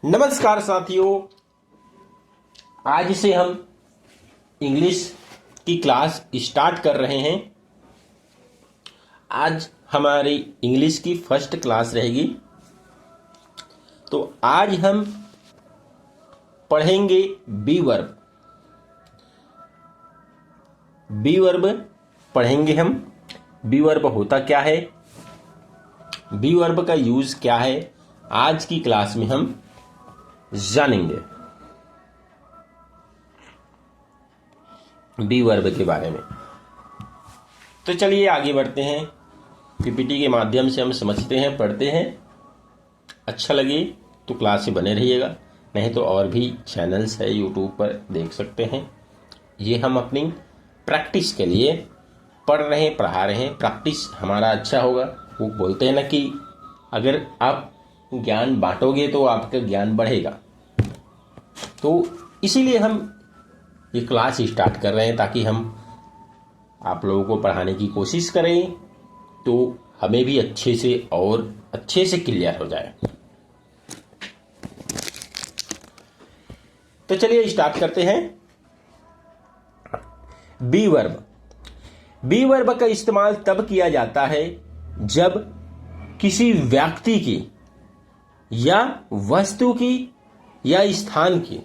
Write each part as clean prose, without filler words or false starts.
नमस्कार साथियों, आज से हम इंग्लिश की क्लास स्टार्ट कर रहे हैं। आज हमारी इंग्लिश की फर्स्ट क्लास रहेगी। तो आज हम पढ़ेंगे बी वर्ब। बी वर्ब पढ़ेंगे हम। बी वर्ब होता क्या है, बी वर्ब का यूज क्या है, आज की क्लास में हम जानेंगे बी वर्ब के बारे में। तो चलिए आगे बढ़ते हैं। पीपीटी के माध्यम से हम समझते हैं, पढ़ते हैं। अच्छा लगे तो क्लास से बने रहिएगा, नहीं तो और भी चैनल्स है यूट्यूब पर देख सकते हैं। ये हम अपनी प्रैक्टिस के लिए पढ़ रहे हैं, पढ़ा रहे हैं। प्रैक्टिस हमारा अच्छा होगा। वो बोलते हैं ना कि अगर आप ज्ञान बांटोगे तो आपका ज्ञान बढ़ेगा। तो इसीलिए हम ये क्लास स्टार्ट कर रहे हैं, ताकि हम आप लोगों को पढ़ाने की कोशिश करें तो हमें भी अच्छे से क्लियर हो जाए। तो चलिए स्टार्ट करते हैं। B verb. बी वर्ब का इस्तेमाल तब किया जाता है जब किसी व्यक्ति की या वस्तु की या स्थान की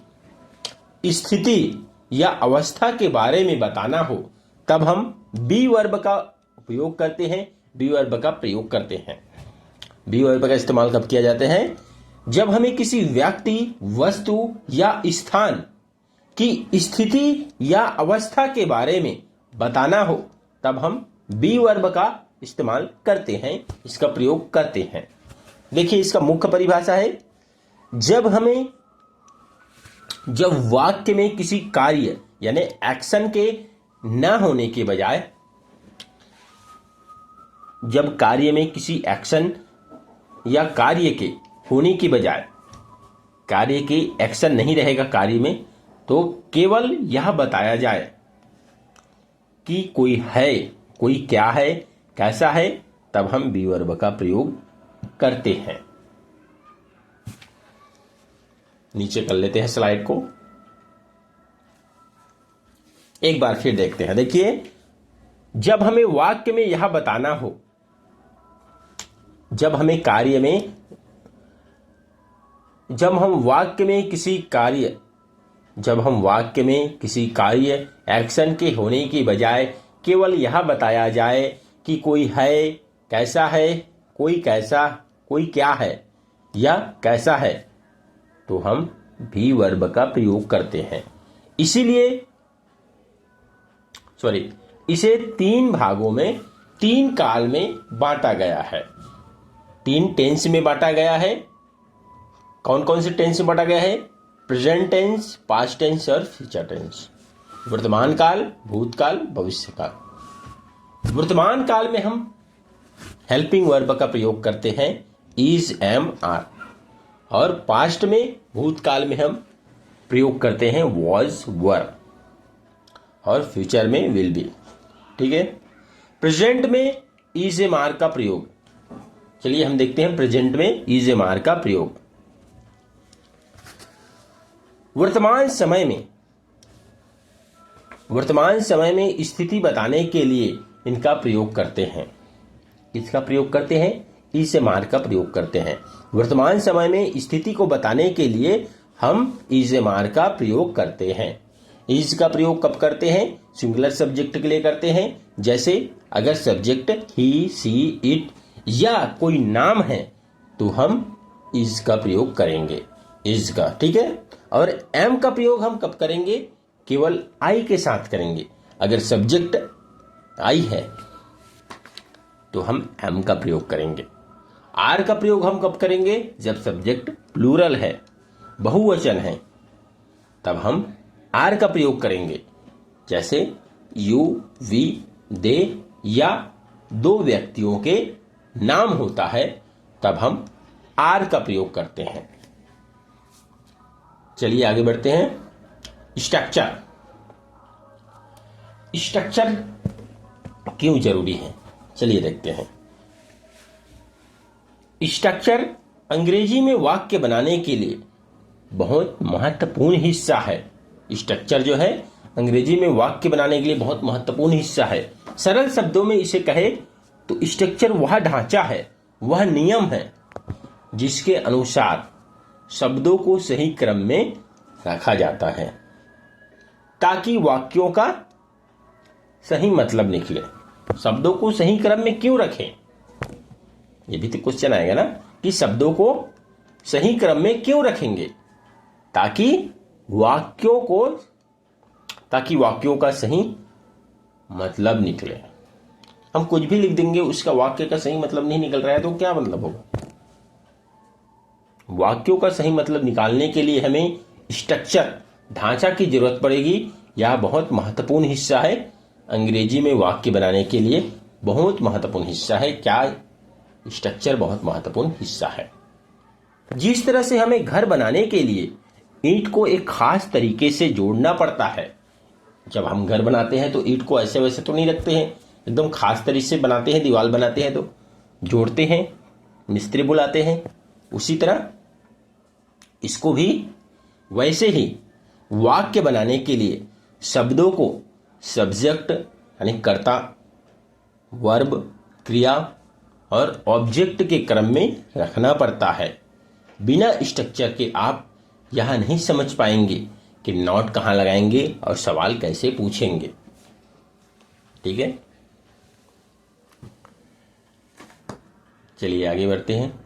स्थिति या अवस्था के बारे में बताना हो, तब हम बी वर्ब का उपयोग करते हैं, बी वर्ब का प्रयोग करते हैं। बी वर्ब का इस्तेमाल कब किया जाता है? जब हमें किसी व्यक्ति, वस्तु या स्थान की स्थिति या अवस्था के बारे में बताना हो, तब हम बी वर्ब का इस्तेमाल करते हैं, इसका प्रयोग करते हैं। देखिए, इसका मुख्य परिभाषा है, जब वाक्य में किसी कार्य यानी एक्शन के न होने के बजाय, जब कार्य में किसी एक्शन या कार्य के होने की बजाय कार्य के एक्शन नहीं रहेगा कार्य में, तो केवल यह बताया जाए कि कोई है, कोई क्या है, कैसा है, तब हम बी वर्ब का प्रयोग करते हैं। नीचे कर लेते हैं स्लाइड को, एक बार फिर देखते हैं। देखिए, जब हमें वाक्य में यह बताना हो, जब हम वाक्य में किसी कार्य एक्शन के होने की बजाय केवल यह बताया जाए कि कोई है, कैसा है, कोई कैसा, कोई क्या है या कैसा है, तो हम बी वर्ब का प्रयोग करते हैं। इसे तीन भागों में, तीन काल में बांटा गया है, तीन टेंस में बांटा गया है। कौन कौन से टेंस में बांटा गया है? प्रेजेंट टेंस, पास्ट टेंस और फ्यूचर टेंस। वर्तमान काल, भूतकाल, भविष्य काल। वर्तमान काल में हम हेल्पिंग वर्ब का प्रयोग करते हैं, इज, एम, आर। और पास्ट में, भूतकाल में हम प्रयोग करते हैं वॉज, वर। और फ्यूचर में विल बी। ठीक है। प्रेजेंट में इज, एम, आर का प्रयोग। चलिए हम देखते हैं प्रेजेंट में इज, एम, आर का प्रयोग। वर्तमान समय में स्थिति बताने के लिए इनका प्रयोग करते हैं। इसका प्रयोग करते हैं, इज, एम, आर का प्रयोग करते हैं। वर्तमान समय में स्थिति को बताने के लिए हम इज, एम, आर का प्रयोग करते हैं। इज का प्रयोग कब करते हैं? सिंगुलर सब्जेक्ट के लिए करते हैं। जैसे अगर सब्जेक्ट ही, सी, इट या कोई नाम है तो हम इज का प्रयोग करेंगे, इज का। ठीक है। और एम का प्रयोग हम कब करेंगे? केवल आई के साथ करेंगे। अगर सब्जेक्ट आई है तो हम एम का प्रयोग करेंगे। आर का प्रयोग हम कब करेंगे? जब सब्जेक्ट प्लूरल है, बहुवचन है, तब हम आर का प्रयोग करेंगे। जैसे यू, वी, दे या दो व्यक्तियों के नाम होता है, तब हम आर का प्रयोग करते हैं। चलिए आगे बढ़ते हैं। स्ट्रक्चर क्यों जरूरी है, चलिए देखते हैं। स्ट्रक्चर अंग्रेजी में वाक्य बनाने के लिए बहुत महत्वपूर्ण हिस्सा है। स्ट्रक्चर जो है अंग्रेजी में वाक्य बनाने के लिए बहुत महत्वपूर्ण हिस्सा है। सरल शब्दों में इसे कहे तो स्ट्रक्चर वह ढांचा है, वह नियम है जिसके अनुसार शब्दों को सही क्रम में रखा जाता है ताकि वाक्यों का सही मतलब निकले। शब्दों को सही क्रम में क्यों रखें, ये भी तो क्वेश्चन आएगा ना कि शब्दों को सही क्रम में क्यों रखेंगे, ताकि वाक्यों का सही मतलब निकले। हम कुछ भी लिख देंगे, उसका वाक्य का सही मतलब नहीं निकल रहा है तो क्या मतलब होगा। वाक्यों का सही मतलब निकालने के लिए हमें स्ट्रक्चर, ढांचा की जरूरत पड़ेगी। यह बहुत महत्वपूर्ण हिस्सा है। अंग्रेजी में वाक्य बनाने के लिए बहुत महत्वपूर्ण हिस्सा है। क्या स्ट्रक्चर बहुत महत्वपूर्ण हिस्सा है। जिस तरह से हमें घर बनाने के लिए ईंट को एक खास तरीके से जोड़ना पड़ता है। जब हम घर बनाते हैं तो ईंट को ऐसे वैसे तो नहीं रखते हैं, एकदम खास तरीके से बनाते हैं। दीवार बनाते हैं तो जोड़ते हैं, मिस्त्री बुलाते हैं। उसी तरह इसको भी वैसे ही वाक्य बनाने के लिए शब्दों को सब्जेक्ट यानी कर्ता, वर्ब, क्रिया और ऑब्जेक्ट के क्रम में रखना पड़ता है। बिना स्ट्रक्चर के आप यह नहीं समझ पाएंगे कि नोट कहाँ लगाएंगे और सवाल कैसे पूछेंगे। ठीक है, चलिए आगे बढ़ते हैं।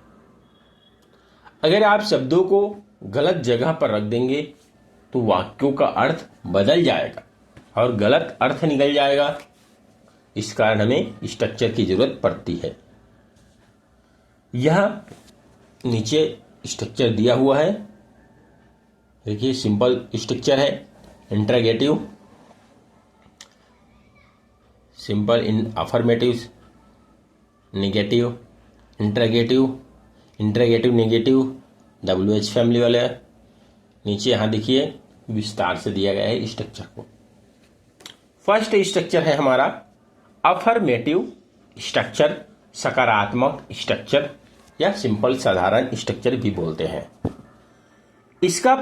अगर आप शब्दों को गलत जगह पर रख देंगे तो वाक्यों का अर्थ बदल जाएगा और गलत अर्थ निकल जाएगा। इस कारण हमें स्ट्रक्चर की जरूरत पड़ती है। यह नीचे स्ट्रक्चर दिया हुआ है, देखिए सिंपल स्ट्रक्चर है। Interrogative, simple in affirmative, negative, interrogative, interrogative negative, WH family वाले। नीचे यहां देखिए विस्तार से दिया गया है स्ट्रक्चर को। फर्स्ट स्ट्रक्चर है हमारा अफर्मेटिव स्ट्रक्चर, सकारात्मक स्ट्रक्चर या सिंपल साधारण स्ट्रक्चर भी बोलते हैं। इसका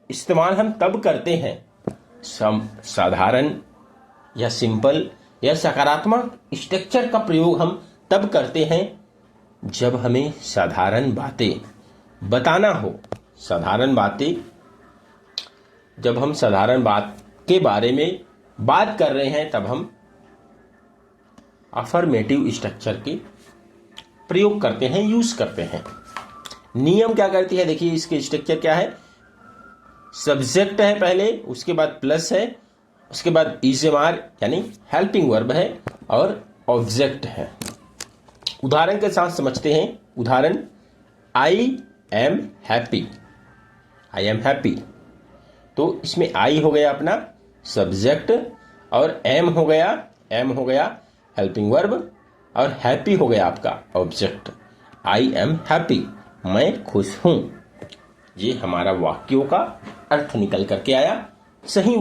इस्तेमाल हम तब करते हैं, साधारण या सिंपल या सकारात्मक स्ट्रक्चर का प्रयोग हम तब करते हैं जब हमें साधारण बातें बताना हो। साधारण बातें, जब हम साधारण बात के बारे में बात कर रहे हैं तब हम अफर्मेटिव स्ट्रक्चर के प्रयोग करते हैं, यूज करते हैं। नियम क्या करती है, देखिए इसके स्ट्रक्चर क्या है। सब्जेक्ट है पहले, उसके बाद प्लस है, उसके बाद इजमार यानी हेल्पिंग वर्ब है और ऑब्जेक्ट है। उदाहरण के साथ समझते हैं। उदाहरण, I am happy. I am happy, तो इसमें आई हो गया अपना सब्जेक्ट और एम हो गया हेल्पिंग वर्ब और हैप्पी हो गया आपका ऑब्जेक्ट। आई एम हैप्पी, मैं खुश हूं। ये हमारा वाक्यों का अर्थ निकल करके आया, सही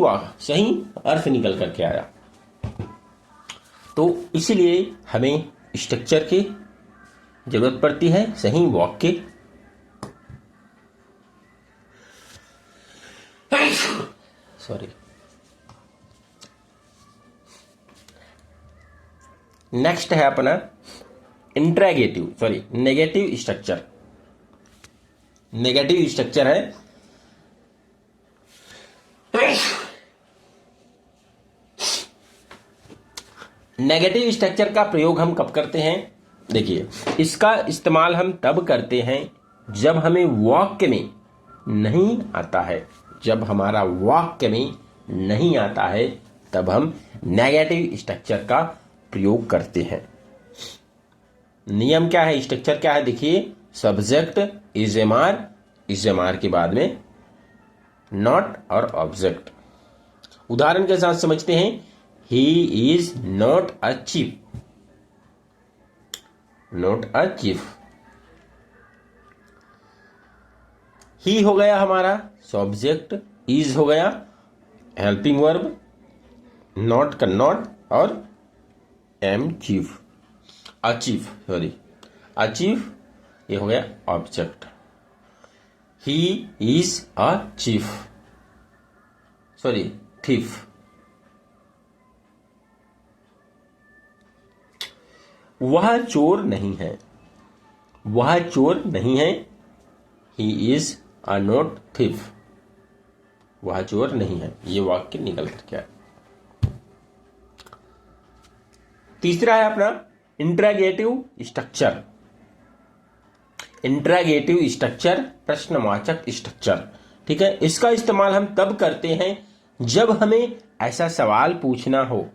अर्थ निकल करके आया। तो इसीलिए हमें स्ट्रक्चर की जरूरत पड़ती है, सही वाक्य। सॉरी, नेक्स्ट है अपना नेगेटिव स्ट्रक्चर। नेगेटिव स्ट्रक्चर है नेगेटिव स्ट्रक्चर का प्रयोग हम कब करते हैं, देखिए इसका इस्तेमाल हम तब करते हैं जब हमें वाक्य में नहीं आता है। जब हमारा वाक्य में नहीं आता है तब हम नेगेटिव स्ट्रक्चर का प्रयोग करते हैं। नियम क्या है, स्ट्रक्चर क्या है, देखिए सब्जेक्ट इजमार के बाद में नॉट और ऑब्जेक्ट। उदाहरण के साथ समझते हैं। He is not a chief. He हो गया हमारा सब्जेक्ट, इज हो गया हेल्पिंग वर्ब, नॉट का नॉट और अचीव ये हो गया object. He is a thief. वह चोर नहीं है, वह चोर नहीं है. He is a not thief. वह चोर नहीं है. ये वाक्य निकल कर क्या है. तीसरा है अपना इंट्रागेटिव स्ट्रक्चर. इंट्रागेटिव स्ट्रक्चर, प्रश्नवाचक स्ट्रक्चर. ठीक है, इसका इस्तेमाल हम तब करते हैं जब हमें ऐसा सवाल पूछना हो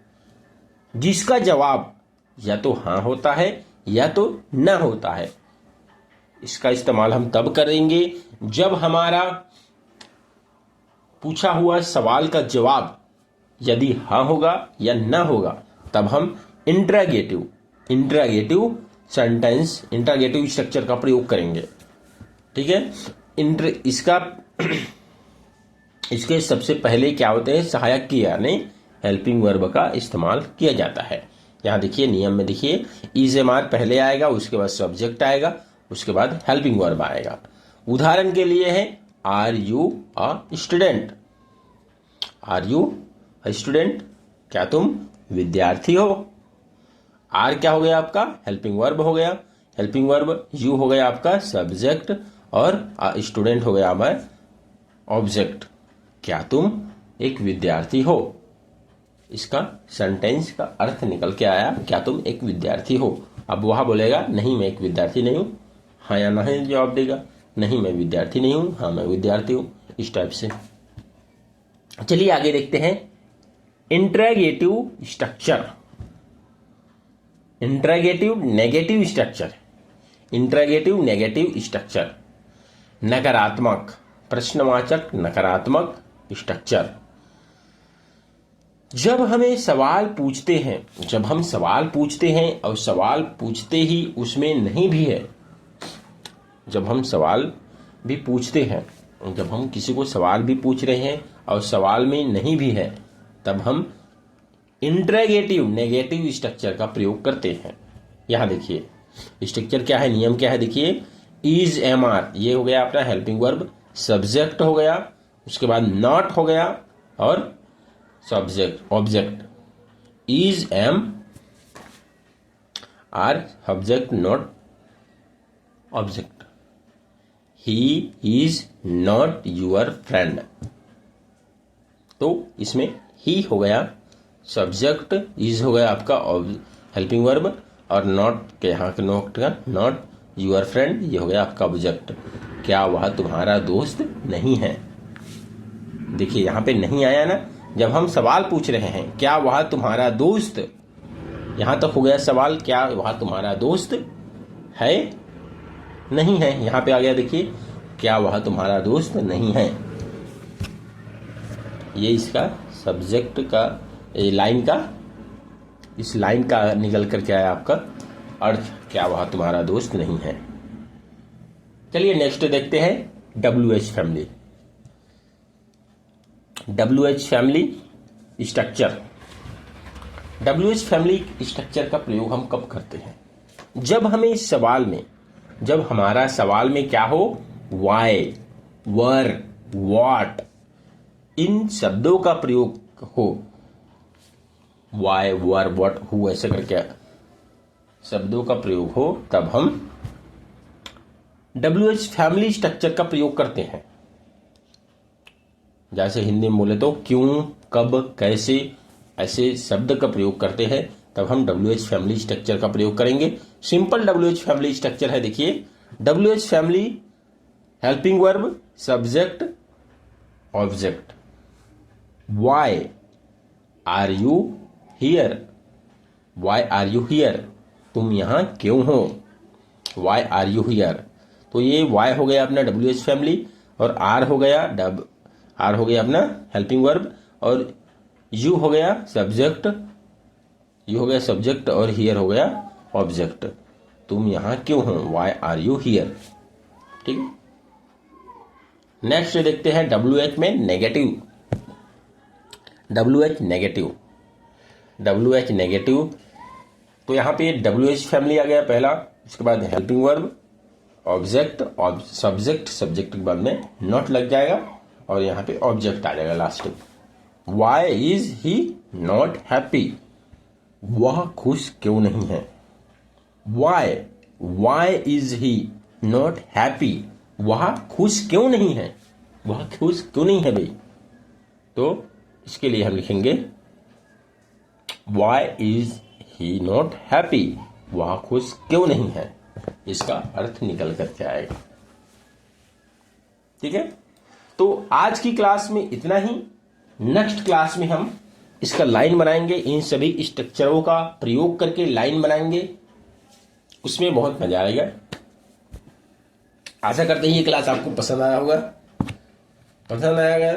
जिसका जवाब या तो हाँ होता है या तो न होता है. इसका इस्तेमाल हम तब करेंगे जब हमारा पूछा हुआ सवाल का जवाब यदि हाँ होगा या न होगा, तब हम इंट्रागेटिव सेंटेंस, इंट्रागेटिव स्ट्रक्चर का प्रयोग करेंगे. ठीक है, इसके सबसे पहले क्या होते हैं, सहायक की यानी हेल्पिंग वर्ब का इस्तेमाल किया जाता है. यहां देखिए नियम में देखिए, इज एम आर पहले आएगा, उसके बाद सब्जेक्ट आएगा, उसके बाद हेल्पिंग वर्ब आएगा. उदाहरण के लिए है are you a student. Are you a student, क्या तुम विद्यार्थी हो. आर क्या हो गया आपका, हेल्पिंग वर्ब हो गया. हेल्पिंग वर्ब यू हो गया आपका सब्जेक्ट और स्टूडेंट हो गया हमारा ऑब्जेक्ट. क्या तुम एक विद्यार्थी हो. इसका सेंटेंस का अर्थ निकल के आया, क्या तुम एक विद्यार्थी हो. अब वह बोलेगा नहीं मैं एक विद्यार्थी नहीं हूं, हाँ या नहीं जवाब देगा. नहीं मैं विद्यार्थी नहीं हूं, हाँ मैं विद्यार्थी हूं. इस टाइप से. चलिए आगे देखते हैं interrogative structure. Interrogative negative structure. Interrogative negative structure, नकारात्मक, प्रश्नवाचक नकारात्मक स्ट्रक्चर. जब हमें सवाल पूछते हैं, जब हम सवाल पूछते हैं और सवाल पूछते ही उसमें नहीं भी है, जब हम सवाल भी पूछते हैं, जब हम किसी को सवाल भी पूछ रहे हैं और सवाल में नहीं भी है, तब हम इंट्रागेटिव नेगेटिव स्ट्रक्चर का प्रयोग करते हैं. यहां देखिए स्ट्रक्चर क्या है, नियम क्या है. देखिए इज एम आर, ये हो गया अपना हेल्पिंग वर्ब, सब्जेक्ट हो गया, उसके बाद नॉट हो गया और subject object. Is am are subject not object. He is not your friend. तो इसमें ही हो गया सब्जेक्ट, इज हो गया आपका हेल्पिंग वर्ब और नॉट के यहाँ के नोट का नॉट यूर फ्रेंड, ये हो गया आपका ऑब्जेक्ट. क्या वह तुम्हारा दोस्त नहीं है. देखिए यहां पे नहीं आया ना, जब हम सवाल पूछ रहे हैं क्या वह तुम्हारा दोस्त, यहां तक हो गया सवाल, क्या वह तुम्हारा दोस्त है नहीं है. यहां पे आ गया देखिए क्या वह तुम्हारा दोस्त नहीं है. ये इसका सब्जेक्ट का लाइन का, इस लाइन का निकल कर क्या है आपका अर्थ, क्या वह तुम्हारा दोस्त नहीं है. चलिए नेक्स्ट देखते हैं WH family. WH family structure. WH family structure का प्रयोग हम कब करते हैं, जब हमें इस सवाल में, जब हमारा सवाल में क्या हो, वाई, वर, व्हाट, इन शब्दों का प्रयोग हो. वाई, वर, व्हाट, हु, ऐसे करके शब्दों का प्रयोग हो, तब हम WH फैमिली स्ट्रक्चर का प्रयोग करते हैं. जैसे हिंदी में बोले तो क्यों, कब, कैसे, ऐसे शब्द का प्रयोग करते हैं, तब हम WH फैमिली स्ट्रक्चर का प्रयोग करेंगे. सिंपल WH फैमिली स्ट्रक्चर है. देखिए WH family helping verb, subject, object. Why are you here. Why are you here, तुम यहां क्यों हो. Why are you here. तो ये वाई हो गया अपना WH फैमिली और आर हो गया अपना हेल्पिंग वर्ब और यू हो गया सब्जेक्ट, यू हो गया सब्जेक्ट और हियर हो गया ऑब्जेक्ट. तुम यहां क्यों हो, वाई आर यू हियर. ठीक है. नेक्स्ट देखते हैं WH में negative. WH negative. WH negative, तो यहां पे WH फैमिली आ गया पहला, उसके बाद helping verb object, subject, subject के बाद में नॉट लग जाएगा और यहाँ पे ऑब्जेक्ट आ जाएगा लास्ट में। Why is he not happy, वह खुश क्यों नहीं है। Why is he not happy, वह खुश क्यों नहीं है, वह खुश क्यों नहीं है भाई। तो इसके लिए हम लिखेंगे why is he not happy, वह खुश क्यों नहीं है, इसका अर्थ निकल करके आएगा। ठीक है, तो आज की क्लास में इतना ही। नेक्स्ट क्लास में हम इसका लाइन बनाएंगे, इन सभी स्ट्रक्चरों का प्रयोग करके लाइन बनाएंगे, उसमें बहुत मजा आएगा। आशा करते हैं ये क्लास आपको पसंद आया होगा। पसंद आएगा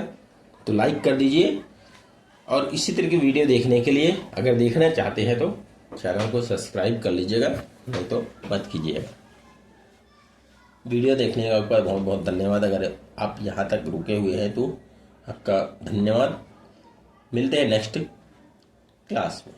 तो लाइक कर दीजिए और इसी तरह की वीडियो देखने के लिए अगर देखना चाहते हैं तो चैनल को सब्सक्राइब कर लीजिएगा, नहीं तो मत कीजिएगा। वीडियो देखने का आपका बहुत बहुत धन्यवाद। अगर आप यहाँ तक रुके हुए हैं तो आपका धन्यवाद। मिलते हैं नेक्स्ट क्लास में।